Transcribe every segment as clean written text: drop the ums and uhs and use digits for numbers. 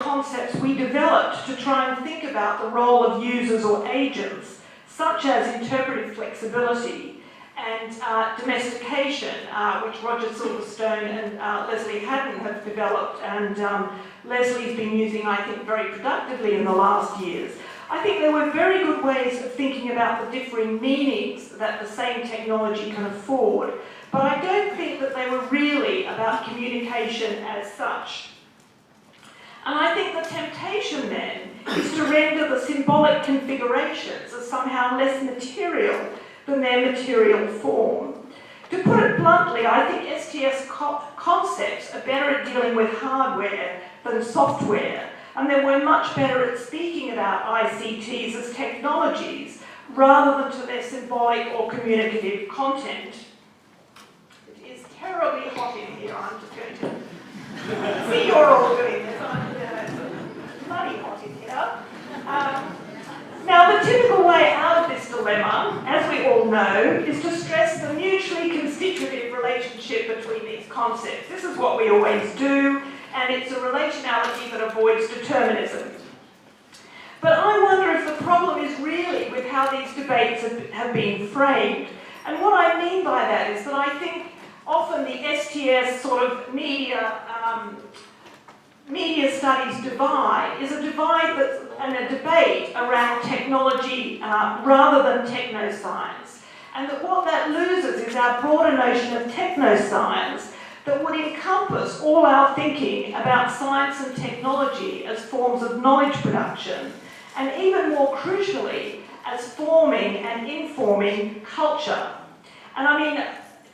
concepts we developed to try and think about the role of users or agents, such as interpretive flexibility and domestication, which Roger Silverstone and Leslie Haddon have developed, and Leslie's been using, I think, very productively in the last years. I think there were very good ways of thinking about the differing meanings that the same technology can afford, but I don't think that they were really about communication as such. And I think the temptation then is to render the symbolic configurations as somehow less material than their material form. To put it bluntly, I think STS concepts are better at dealing with hardware than software, and they were much better at speaking about ICTs as technologies rather than to their symbolic or communicative content. It is terribly hot in here, I'm just going to see you're all doing this. It's bloody hot in here. Now, the typical way out of this dilemma, as we all know, is to stress the mutually constitutive relationship between these concepts. This is what we always do, and it's a relationality that avoids determinism. But I wonder if the problem is really with how these debates have been framed. And what I mean by that is that I think often the STS sort of media studies divide is a divide and a debate around technology rather than technoscience. And that what that loses is our broader notion of technoscience that would encompass all our thinking about science and technology as forms of knowledge production, and even more crucially, as forming and informing culture. And I mean,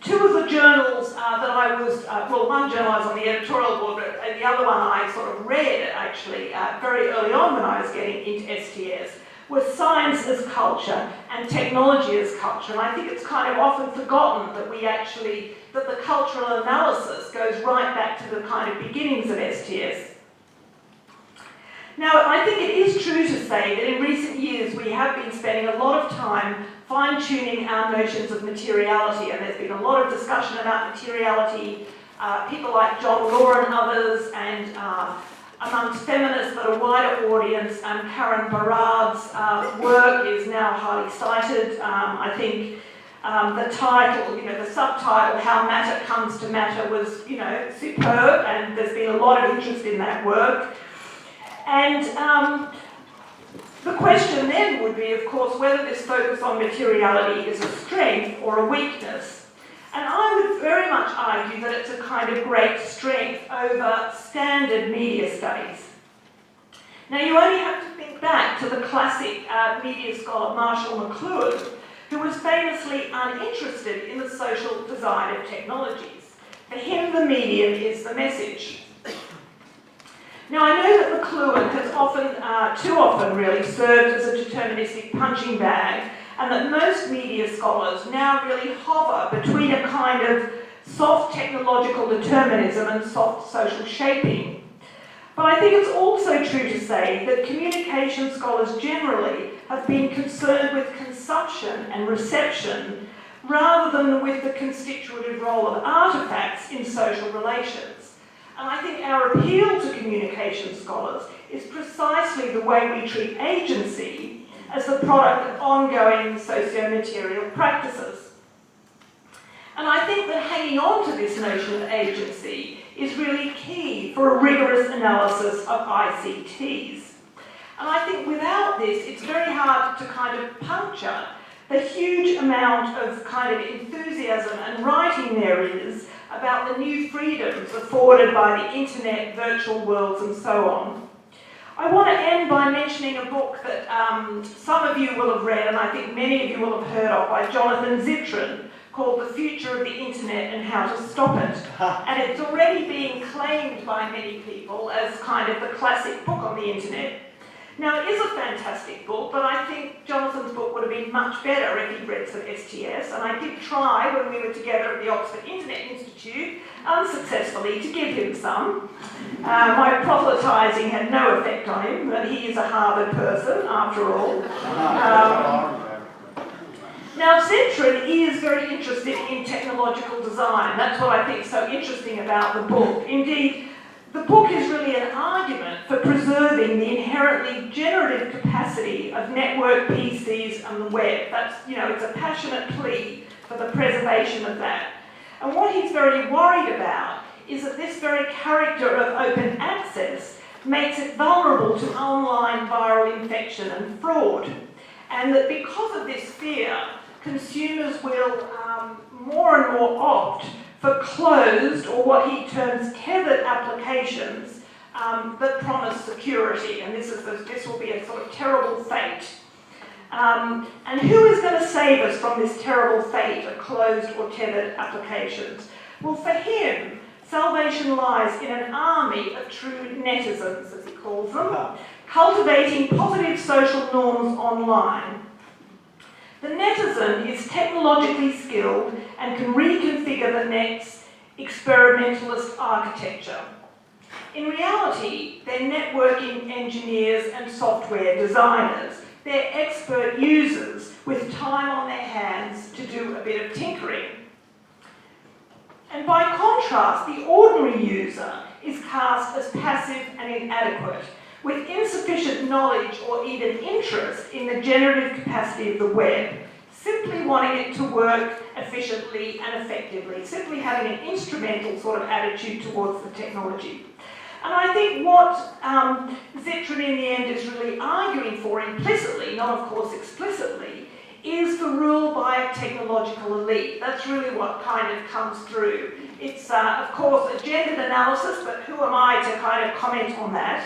two of the journals that I was, well, one journal I was on the editorial board, but the other one I sort of read actually very early on when I was getting into STS, was Science as Culture and Technology as Culture. And I think it's kind of often forgotten that that the cultural analysis goes right back to the kind of beginnings of STS. Now, I think it is true to say that in recent years we have been spending a lot of time fine-tuning our notions of materiality, and there's been a lot of discussion about materiality. People like John Law and others, and amongst feminists that are wider audience, Karen Barad's work is now highly cited. I think the title, the subtitle, How Matter Comes to Matter, was, superb, and there's been a lot of interest in that work. And the question then would be, of course, whether this focus on materiality is a strength or a weakness. And I would very much argue that it's a kind of great strength over standard media studies. Now, you only have to think back to the classic media scholar Marshall McLuhan, who was famously uninterested in the social design of technologies. For him, the medium is the message. Now, I know that McLuhan has often, too often really, served as a deterministic punching bag, and that most media scholars now really hover between a kind of soft technological determinism and soft social shaping. But I think it's also true to say that communication scholars generally have been concerned with consumption and reception rather than with the constitutive role of artefacts in social relations. And I think our appeal to communication scholars is precisely the way we treat agency as the product of ongoing socio-material practices. And I think that hanging on to this notion of agency is really key for a rigorous analysis of ICTs. And I think without this, it's very hard to kind of puncture the huge amount of kind of enthusiasm and writing there is about the new freedoms afforded by the internet, virtual worlds, and so on. I want to end by mentioning a book that some of you will have read, and I think many of you will have heard of, by Jonathan Zittrain, called The Future of the Internet and How to Stop It. And it's already being claimed by many people as kind of the classic book on the internet. Now, it is a fantastic book, but I think Jonathan's book would have been much better if he'd read some STS, and I did try when we were together at the Oxford Internet Institute, unsuccessfully, to give him some. My proselytising had no effect on him, but he is a Harvard person, after all. Now, Zittrain is very interested in technological design. That's what I think is so interesting about the book. Indeed, the book is really an argument for preserving the inherently generative capacity of network PCs and the web. That's, it's a passionate plea for the preservation of that. And what he's very worried about is that this very character of open access makes it vulnerable to online viral infection and fraud. And that because of this fear, consumers will more and more opt for closed, or what he terms tethered applications that promise security. And this will be a sort of terrible fate. And who is going to save us from this terrible fate of closed or tethered applications? Well, for him, salvation lies in an army of true netizens, as he calls them, cultivating positive social norms online. The netizen is technologically skilled and can reconfigure the net's experimentalist architecture. In reality, they're networking engineers and software designers. They're expert users with time on their hands to do a bit of tinkering. And by contrast, the ordinary user is cast as passive and inadequate, with insufficient knowledge or even interest in the generative capacity of the web, simply wanting it to work efficiently and effectively, simply having an instrumental sort of attitude towards the technology. And I think what Zittrain in the end is really arguing for implicitly, not of course explicitly, is the rule by a technological elite. That's really what kind of comes through. It's of course a gendered analysis, but who am I to kind of comment on that?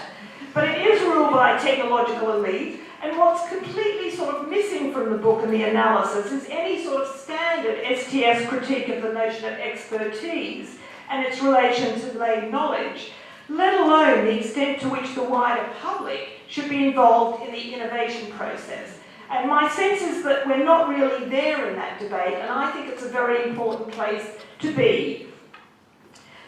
But it is ruled by a technological elite, and what's completely sort of missing from the book and the analysis is any sort of standard STS critique of the notion of expertise and its relation to lay knowledge, let alone the extent to which the wider public should be involved in the innovation process. And my sense is that we're not really there in that debate, and I think it's a very important place to be.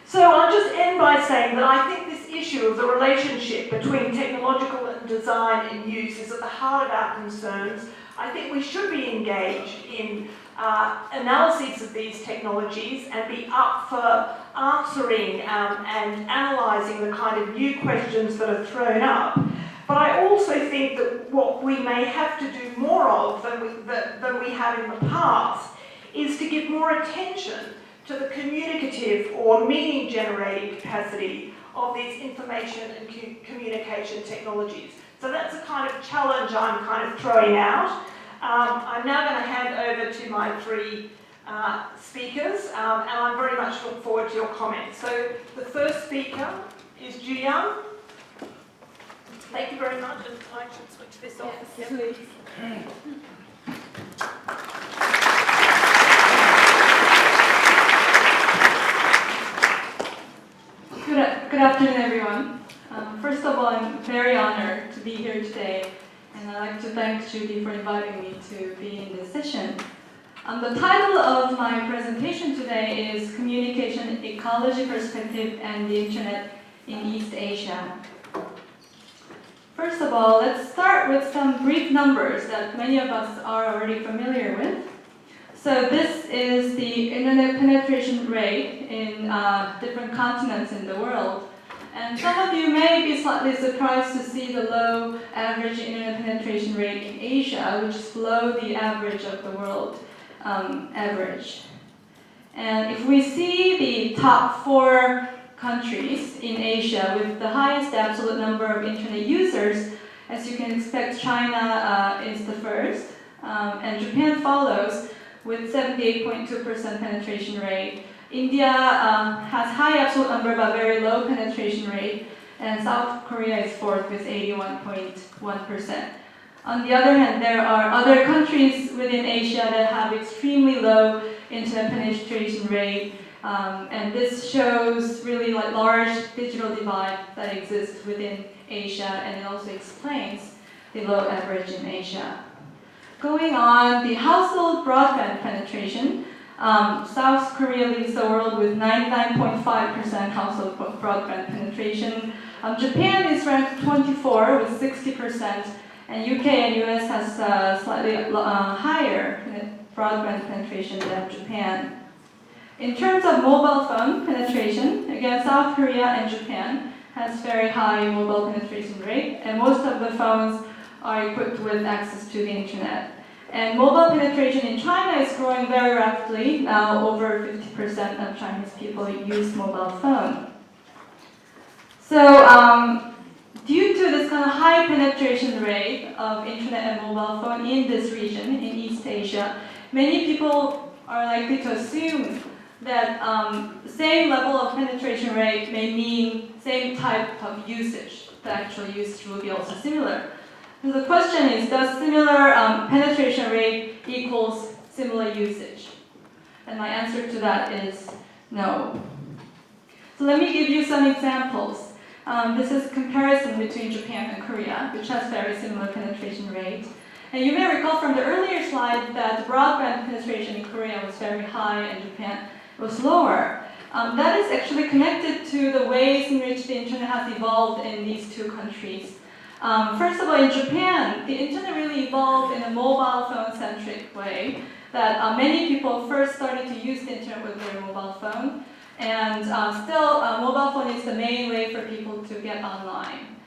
So I'll just end by saying that I think this issue of the relationship between technological and design and use is at the heart of our concerns. I think we should be engaged in analyses of these technologies and be up for answering and analysing the kind of new questions that are thrown up. But I also think that what we may have to do more of than we have in the past is to give more attention to the communicative or meaning-generating capacity of these information and communication technologies. So that's a kind of challenge I'm kind of throwing out. I'm now going to hand over to my three speakers, and I very much look forward to your comments. So the first speaker is Jiyoung. Thank you very much, and I should switch this off. Yes, please. Good afternoon, everyone. First of all, I'm very honored to be here today, and I'd like to thank Judy for inviting me to be in this session. The title of my presentation today is Communication Ecology Perspective and the Internet in East Asia. First of all, let's start with some brief numbers that many of us are already familiar with. So this is the internet penetration rate in different continents in the world. And some of you may be slightly surprised to see the low average internet penetration rate in Asia, which is below the average of the world average. And if we see the top 4 countries in Asia with the highest absolute number of internet users, as you can expect, China is the first, and Japan follows with 78.2% penetration rate. India has high absolute number but very low penetration rate, and South Korea is fourth with 81.1%. On the other hand, there are other countries within Asia that have extremely low internet penetration rate, and this shows really like large digital divide that exists within Asia, and it also explains the low average in Asia. Going on, the household broadband penetration, South Korea leads the world with 99.5% household broadband penetration. Japan is ranked 24 with 60%, and UK and US has slightly higher broadband penetration than Japan. In terms of mobile phone penetration, again, South Korea and Japan has very high mobile penetration rate, and most of the phones are equipped with access to the internet. And mobile penetration in China is growing very rapidly. Now over 50% of Chinese people use mobile phone. So due to this kind of high penetration rate of internet and mobile phone in this region, in East Asia, many people are likely to assume that the same level of penetration rate may mean same type of usage. The actual usage will be also similar. So the question is, does similar penetration rate equals similar usage? And my answer to that is no. So let me give you some examples. This is comparison between Japan and Korea, which has very similar penetration rate. And you may recall from the earlier slide that broadband penetration in Korea was very high and Japan was lower. That is actually connected to the ways in which the internet has evolved in these two countries. First of all, in Japan, the internet really evolved in a mobile phone-centric way, that many people first started to use the internet with their mobile phone, and still mobile phone is the main way for people to get online.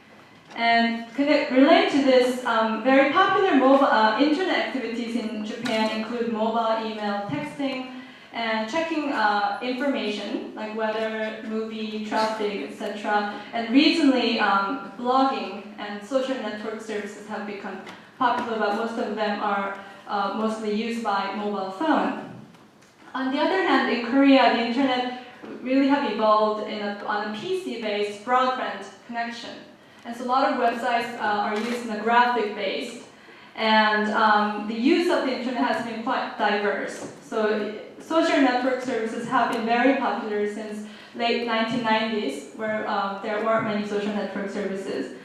And related to this, very popular mobile internet activities in Japan include mobile, email, texting, and checking information like weather, movie, traffic, etc. And recently, blogging and social network services have become popular, but most of them are mostly used by mobile phone. On the other hand, in Korea, the internet really have evolved on a PC-based broadband connection. And so a lot of websites are used in a graphic-based, and the use of the internet has been quite diverse. So social network services have been very popular since late 1990s, where there weren't many social network services.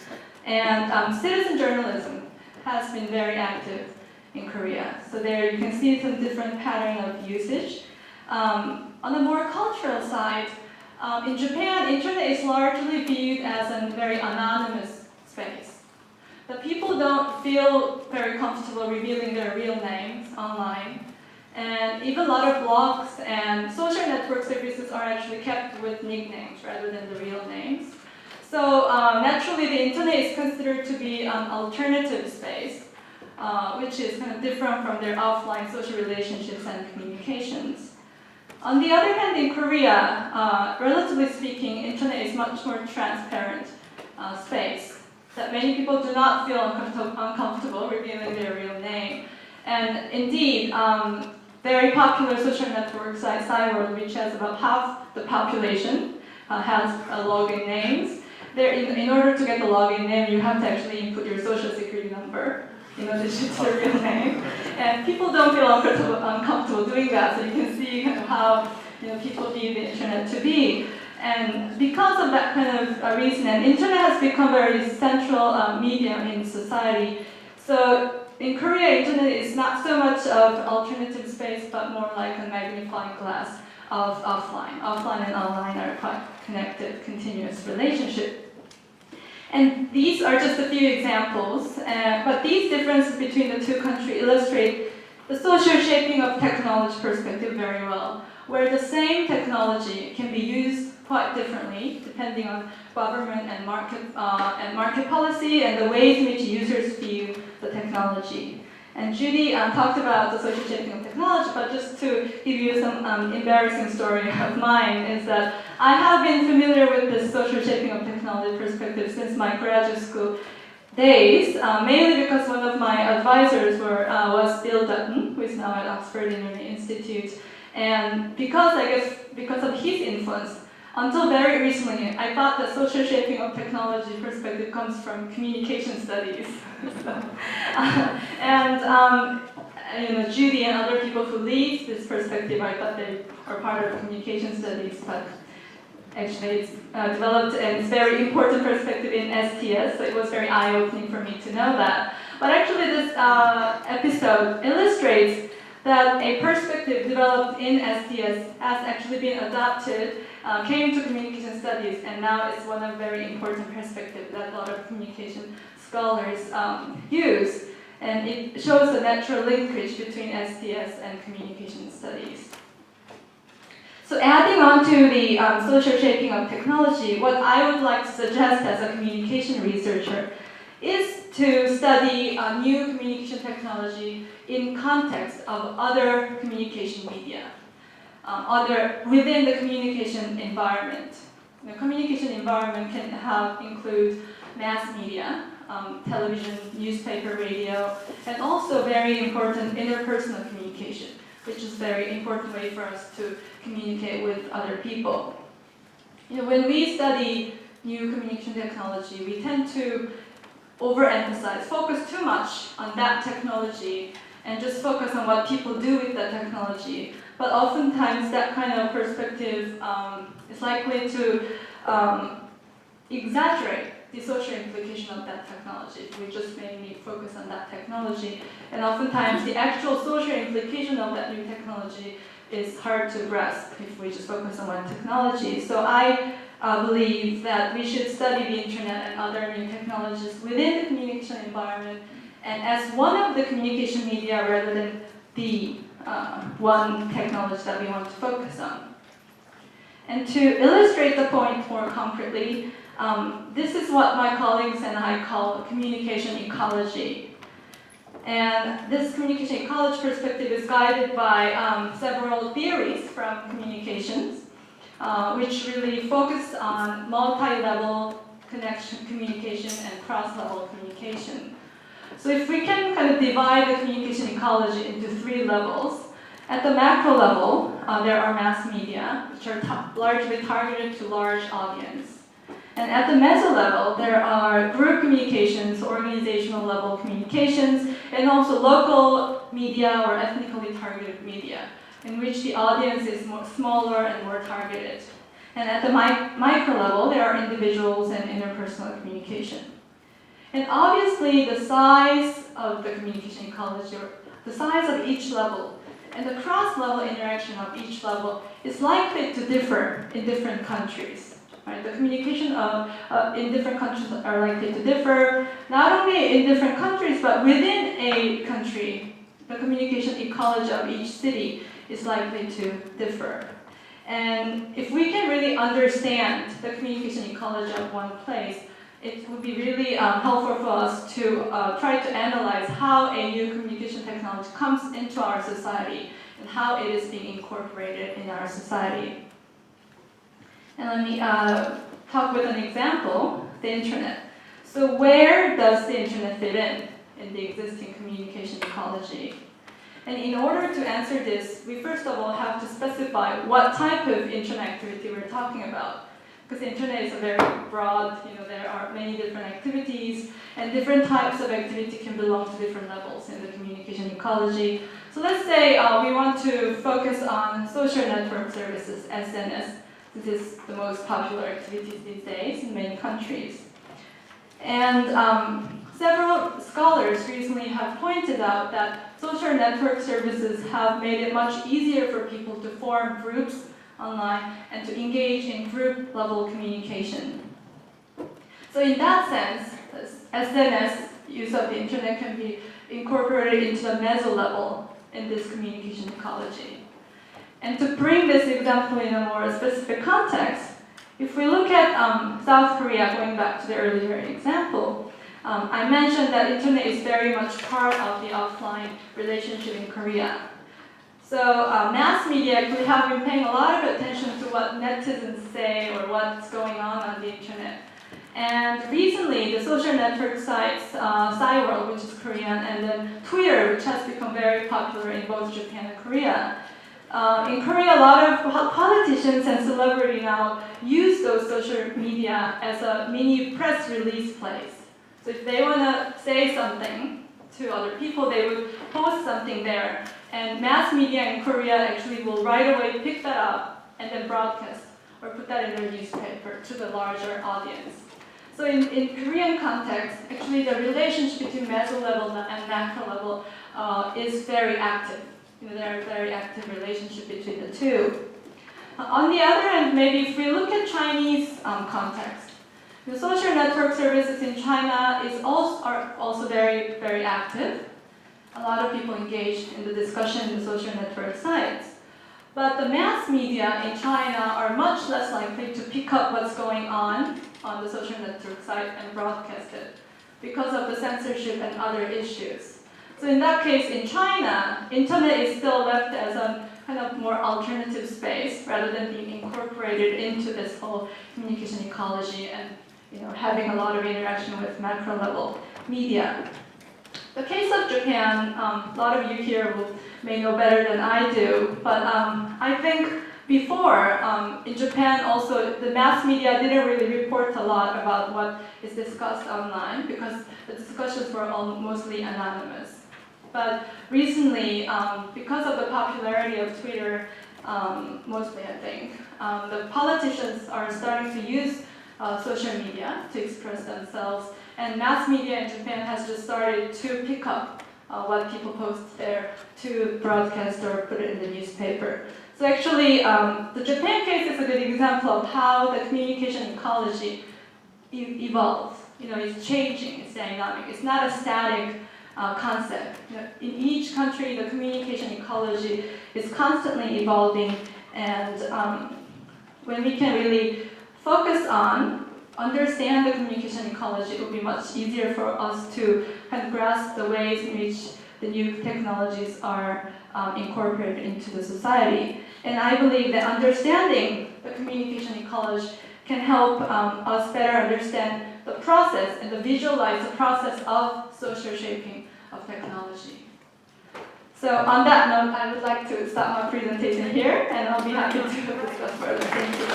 And citizen journalism has been very active in Korea. So there you can see some different pattern of usage. On the more cultural side, in Japan, internet is largely viewed as a very anonymous space. The people don't feel very comfortable revealing their real names online. And even a lot of blogs and social network services are actually kept with nicknames rather than the real names. So naturally, the internet is considered to be an alternative space, which is kind of different from their offline social relationships and communications. On the other hand, in Korea, relatively speaking, internet is much more transparent space, that many people do not feel uncomfortable revealing their real name. And indeed, very popular social network site Cyworld, which has about half the population, has login names. In order to get the login name, you have to actually input your social security number in addition to the real name. And people don't feel uncomfortable doing that, so you can see kind of how people view the internet to be. And because of that kind of reason, and internet has become a very central medium in society. So in Korea, internet is not so much of alternative space, but more like a magnifying glass of offline. Offline and online are quite connected, continuous relationship. And these are just a few examples, but these differences between the two countries illustrate the social shaping of technology perspective very well, where the same technology can be used quite differently depending on government and market policy and the ways in which users view the technology. And Judy talked about the social shaping of technology, but just to give you some embarrassing story of mine is that I have been familiar with this social shaping of technology perspective since my graduate school days, mainly because one of my advisors was Bill Dutton, who is now at Oxford Institute. And because of his influence, until very recently, I thought that social shaping of technology perspective comes from communication studies. And Judy and other people who lead this perspective, I thought they are part of communication studies, but actually it's developed and it's very important perspective in STS, so it was very eye-opening for me to know that. But actually this episode illustrates that a perspective developed in STS has actually been adopted, came to communication studies, and now it's one of very important perspectives that a lot of communication scholars use. And it shows the natural linkage between STS and communication studies. So adding on to the social shaping of technology, what I would like to suggest as a communication researcher is to study new communication technology in context of other communication media, within the communication environment. The communication environment can include mass media, television, newspaper, radio, and also very important interpersonal communication, which is a very important way for us to communicate with other people. When we study new communication technology, we tend to overemphasize, focus too much on that technology and just focus on what people do with that technology. But oftentimes that kind of perspective is likely to exaggerate the social implication of that technology if we just mainly focus on that technology. And oftentimes the actual social implication of that new technology is hard to grasp if we just focus on one technology. So I believe that we should study the internet and other new technologies within the communication environment and as one of the communication media rather than the one technology that we want to focus on. And to illustrate the point more concretely, this is what my colleagues and I call communication ecology. And this communication ecology perspective is guided by several theories from communications, which really focus on multi-level communication and cross-level communication. So if we can kind of divide the communication ecology into 3 levels, at the macro level, there are mass media, which are largely targeted to large audience. And at the meso level, there are group communications, organizational level communications, and also local media or ethnically targeted media, in which the audience is smaller and more targeted. And at the micro level, there are individuals and interpersonal communication. And obviously, the size of the communication ecology, or the size of each level, and the cross-level interaction of each level is likely to differ in different countries. Right? The communication in different countries are likely to differ, not only in different countries, but within a country, the communication ecology of each city is likely to differ. And if we can really understand the communication ecology of one place, it would be really helpful for us to try to analyze how a new communication technology comes into our society and how it is being incorporated in our society. And let me talk with an example, the internet. So where does the internet fit in the existing communication ecology? And in order to answer this, we first of all have to specify what type of internet activity we're talking about. Because the internet is a very broad, there are many different activities, and different types of activity can belong to different levels in the communication ecology. So let's say we want to focus on social network services, SNS. This is the most popular activities these days in many countries. And several scholars recently have pointed out that social network services have made it much easier for people to form groups online and to engage in group-level communication. So in that sense, SNS, use of the internet, can be incorporated into the meso level in this communication ecology. And to bring this example in a more specific context, if we look at South Korea, going back to the earlier example, I mentioned that internet is very much part of the offline relationship in Korea. So mass media actually have been paying a lot of attention to what netizens say or what's going on the internet. And recently, the social network sites, Cyworld, which is Korean, and then Twitter, which has become very popular in both Japan and Korea. In Korea, a lot of politicians and celebrities now use those social media as a mini press release place. So if they want to say something to other people, they would post something there. And mass media in Korea actually will right away pick that up and then broadcast or put that in their newspaper to the larger audience. So in Korean context, actually the relationship between meso level and macro level is very active. There are very active relationship between the two. On the other hand, maybe if we look at Chinese context, the social network services in China are also very, very active. A lot of people engage in the discussion in the social network sites. But the mass media in China are much less likely to pick up what's going on the social network site and broadcast it because of the censorship and other issues. So in that case, in China, internet is still left as a kind of more alternative space rather than being incorporated into this whole communication ecology and having a lot of interaction with macro level media. The case of Japan, a lot of you here may know better than I do, but I think before, in Japan also, the mass media didn't really report a lot about what is discussed online because the discussions were all mostly anonymous. But recently, because of the popularity of Twitter, mostly I think, the politicians are starting to use social media to express themselves, and mass media in Japan has just started to pick up what people post there to broadcast or put it in the newspaper. So actually, the Japan case is a good example of how the communication ecology evolves. It's changing, it's dynamic. It's not a static concept. In each country, the communication ecology is constantly evolving, and when we can really focus on understand the communication ecology, it will be much easier for us to kind of grasp the ways in which the new technologies are incorporated into the society. And I believe that understanding the communication ecology can help us better understand the process and to visualize the process of social shaping of technology. So on that note, I would like to stop my presentation here, and I'll be happy to discuss further. Thank you.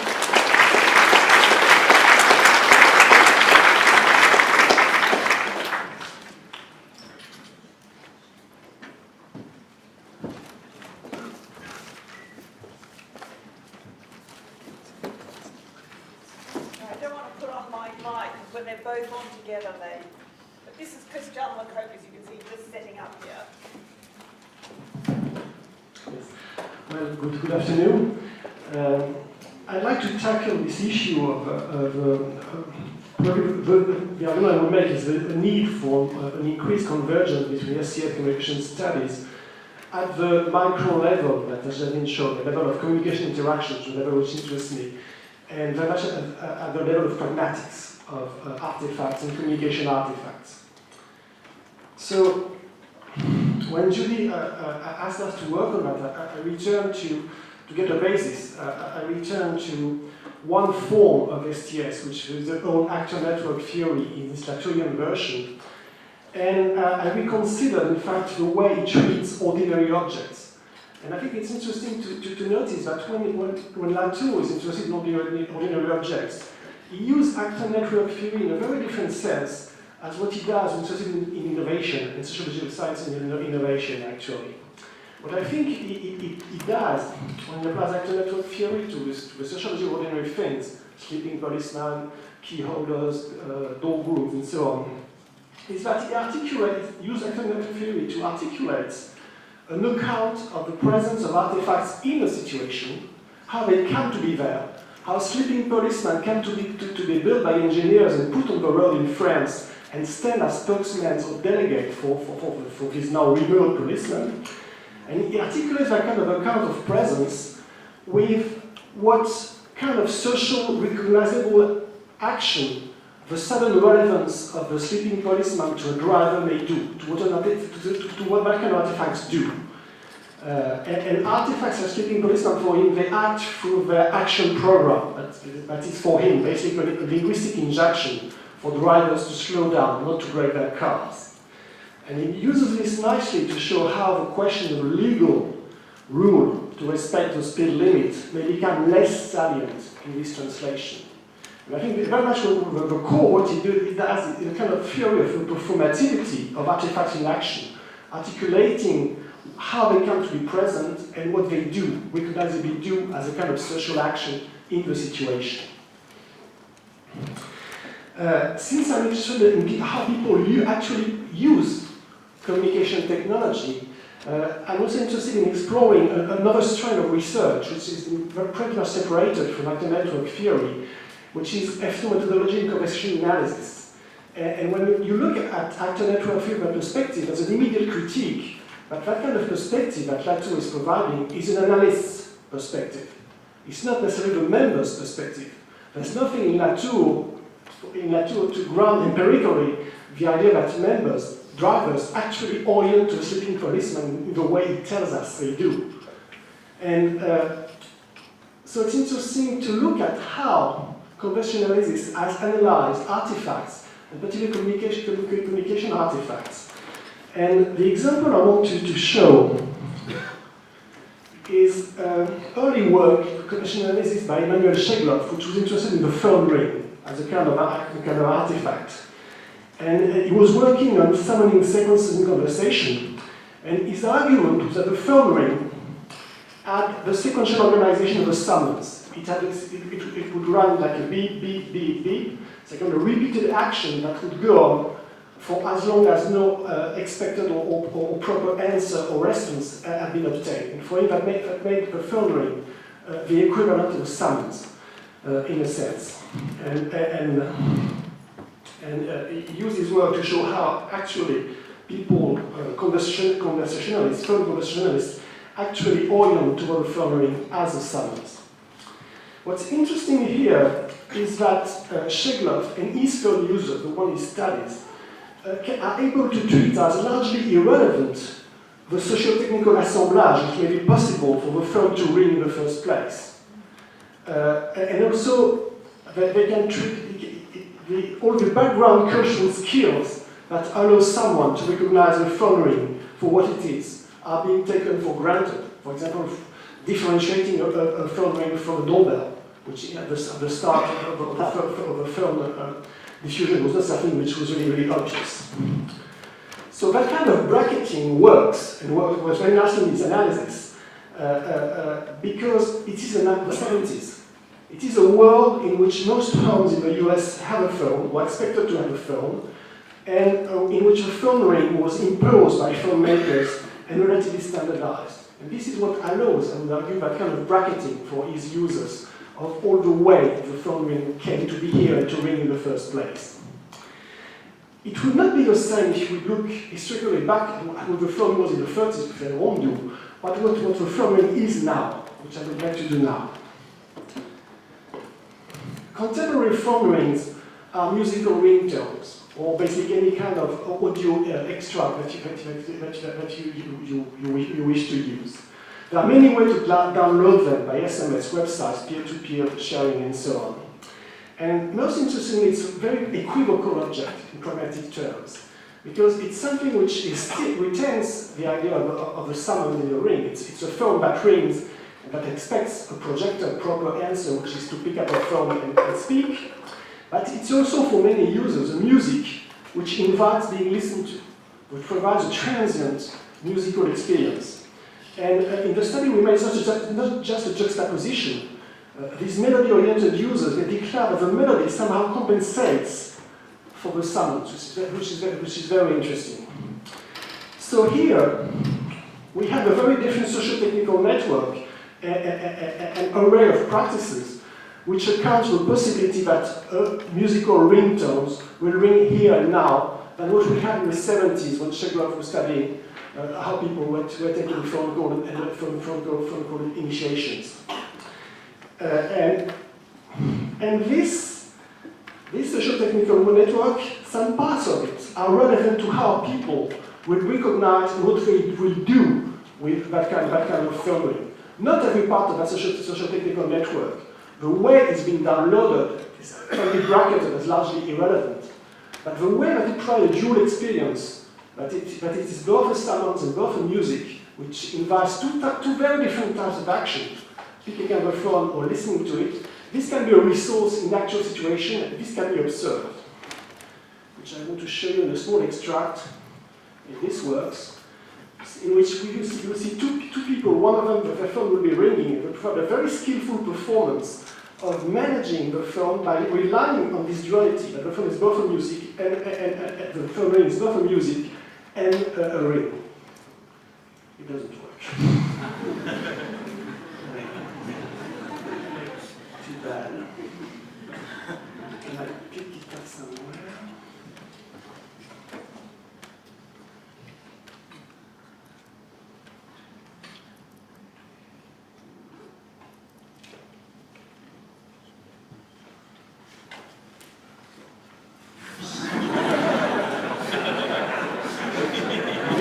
When they're both on together, but this is Christian Lecoq, as you can see, just setting up here. Yes. Well, good afternoon. I'd like to tackle this issue of the argument I would make is the need for an increased convergence between SCF communication studies at the micro level that has been shown, the level of communication interactions, the level which interests me, and very much at the level of pragmatics of artifacts and communication artifacts. So, when Julie asked us to work on that, I returned to get a basis. I returned to one form of STS, which is the own actor network theory in this Latourian version. And I reconsidered, in fact, the way it treats ordinary objects. And I think it's interesting to notice that when Latour is interested in ordinary objects, he used actor network theory in a very different sense as what he does interested in innovation, in sociology of science and innovation, actually. What I think he does when he applies actor network theory to the sociology of ordinary things, sleeping policemen, key holders, door groups, and so on, is that he uses actor network theory to articulate an account of the presence of artifacts in a situation, how they come to be there, how sleeping policemen came to be built by engineers and put on the road in France and stand as spokesmen or delegates for these now remote policemen. And he articulates that kind of account of presence with what kind of social recognizable action the sudden relevance of the sleeping policeman to a driver may do, to what that kind of artifacts do. And artifacts of sleeping policemen for him, they act through their action program. That is for him, basically a linguistic injection for drivers to slow down, not to break their cars. And he uses this nicely to show how the question of legal rule to respect the speed limit may become less salient in this translation. And I think very much the core what he does is a kind of theory of the performativity of artifacts in action, articulating how they come to be present and what they do, recognizably do as a kind of social action in the situation. Since I'm interested in how people actually use communication technology, I'm also interested in exploring another strand of research, which is pretty much separated from actor network theory, which is ethnomethodology and conversation analysis. And when you look at actor network theory from that perspective, there's an immediate critique. But that kind of perspective that Latour is providing is an analyst's perspective. It's not necessarily the member's perspective. There's nothing in Latour to ground empirically the idea that members, drivers, actually orient to a sleeping policeman in the way he tells us they do. And so it's interesting to look at how conversationalism has analyzed artifacts, and particularly communication artifacts. And the example I want to show is early work, conversationalism by Emanuel Shegloff, which was interested in the phone ring as a kind of artifact. And he was working on summoning sequences in conversation, and his argument was that the phone ring had the sequential organization of the summons. It would run like a beep, beep, beep, beep. It's like a repeated action that would go on for as long as no expected or proper answer or response had been obtained. And for him, that made the phone ring the equivalent of a summons, in a sense. And he used his work to show how actually people, conversationalists, phone conversationalists, actually orient toward the phone ring as a summons. What's interesting here is that Shegloff and his phone user, the one he studies, are able to treat as largely irrelevant the socio-technical assemblage which made it possible for the phone to ring in the first place. And also, they can treat all the background cultural skills that allow someone to recognize the phone ring for what it is are being taken for granted. For example, differentiating a phone ring from a doorbell, which at the start of the phone diffusion was not something which was really, really obvious. So that kind of bracketing works, and was very nice in his analysis, because it is in the 70s. It is a world in which most homes in the US have a phone, or expected to have a phone, and in which a phone ring was imposed by phone makers and relatively standardized. And this is what allows, I would argue, that kind of bracketing for his users of all the way the phone ring came to be here and to ring in the first place. It would not be the same if we look historically back at what the phone was in the 30s, which I won't do, but what the phone ring is now, which I would like to do now. Contemporary phone rings are musical ringtones, or basically any kind of audio extract that you wish to use. There are many ways to download them by SMS, websites, peer-to-peer sharing, and so on. And most interestingly, it's a very equivocal object in pragmatic terms, because it's something which retains the idea of the summons in the ring. It's a phone that rings and that expects a projected proper answer, which is to pick up a phone and speak. But it's also, for many users, a music which invites being listened to, which provides a transient musical experience. And in the study we made not just a juxtaposition. These melody-oriented users, they declare that the melody somehow compensates for the summons, which is very interesting. So here, we have a very different socio-technical network, an array of practices, which accounts for the possibility that musical ringtones will ring here and now than what we had in the 70s when Shegloff was studying how people were taking phone call and phone call initiations. And this socio-technical network, some parts of it are relevant to how people will recognize what they will do with that kind of phone ring. Not every part of that socio-technical network, the way it's been downloaded can be bracketed as largely irrelevant. But the way that it tries a dual experience, that it is both a summons and both a music, which invites two very different types of action, picking up the phone or listening to it, this can be a resource in the actual situation, and this can be observed. Which I want to show you in a small extract. And this works, in which you will see two people, one of them, the phone will be ringing, and perform a very skillful performance of managing the phone by relying on this duality, that the phone is both a music, and the phone ring is both a music and a ring. It doesn't work. Too bad. Can I pick it up somewhere?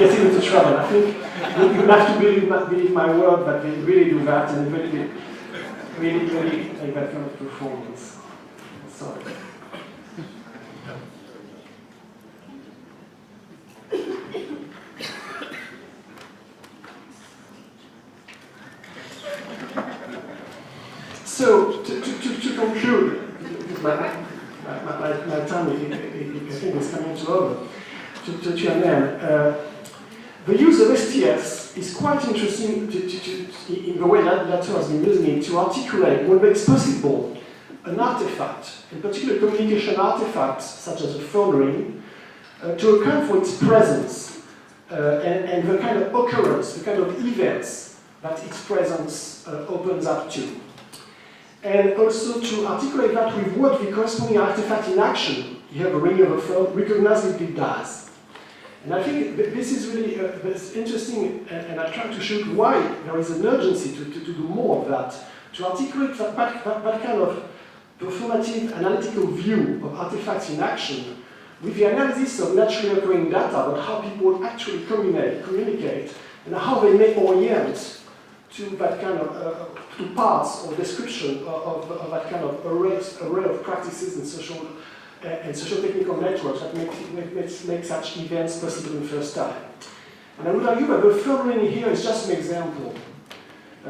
getting into trouble. I think you have to believe my word that they really do that, and they really like that kind of performance. Sorry. So, to conclude, because my time I think is coming to over, to an end, the use of STS is quite interesting in the way that Lato has been using it to articulate what makes possible an artifact, in particular communication artifacts such as a phone ring, to account for its presence and the kind of occurrence, the kind of events that its presence opens up to. And also to articulate that with what the corresponding artifact in action, here the ring of a phone, recognizably does. And I think this is really interesting, and I try to show why there is an urgency to do more of that, to articulate that kind of performative analytical view of artifacts in action with the analysis of naturally occurring data about how people actually communicate and how they may orient to that kind of to parts or description of that kind of array of practices and social technical networks that make such events possible in the first time. And I would argue that the phone ring here is just an example.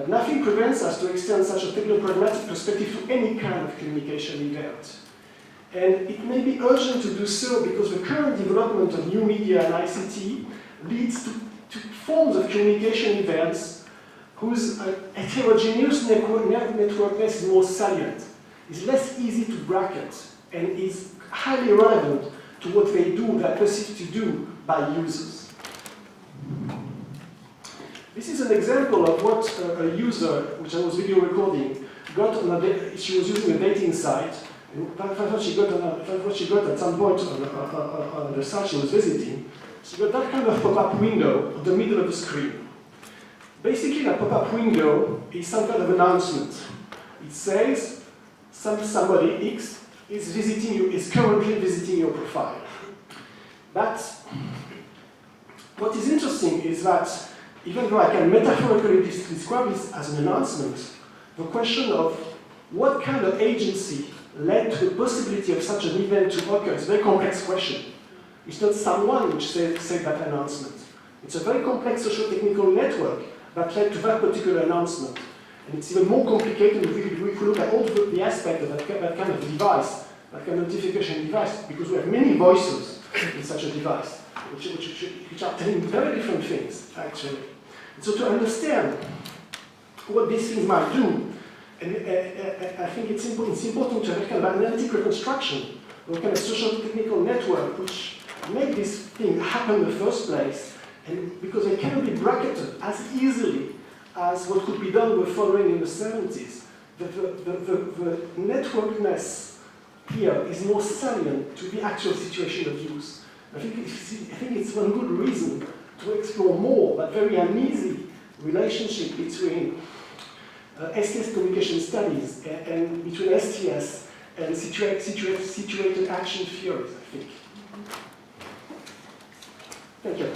Nothing prevents us to extend such a technopragmatic perspective to any kind of communication event. And it may be urgent to do so because the current development of new media and ICT leads to forms of communication events whose heterogeneous networkness is more salient, is less easy to bracket, and is highly relevant to what they do, they're perceived to do by users. This is an example of what a user, which I was video recording, got on she was using a dating site. That's what she got at some point on the site she was visiting. She got that kind of pop-up window in the middle of the screen. Basically, a pop-up window is some kind of announcement. It says somebody X is visiting you, is currently visiting your profile. But what is interesting is that even though I can metaphorically describe this as an announcement, the question of what kind of agency led to the possibility of such an event to occur is a very complex question. It's not someone which said that announcement. It's a very complex social technical network that led to that particular announcement. And it's even more complicated if we look at all the aspects of that kind of device, that kind of notification device, because we have many voices in such a device, which are telling very different things, actually. And so to understand what these things might do, and I think it's important to have a kind of analytic reconstruction of a kind of social technical network which made this thing happen in the first place, and because they cannot be bracketed as easily as what could be done with phone ring in the 70s. The networkedness here is more salient to the actual situation of use. I think it's one good reason to explore more that very uneasy relationship between STS communication studies and between STS and situated action theories, I think. Thank you.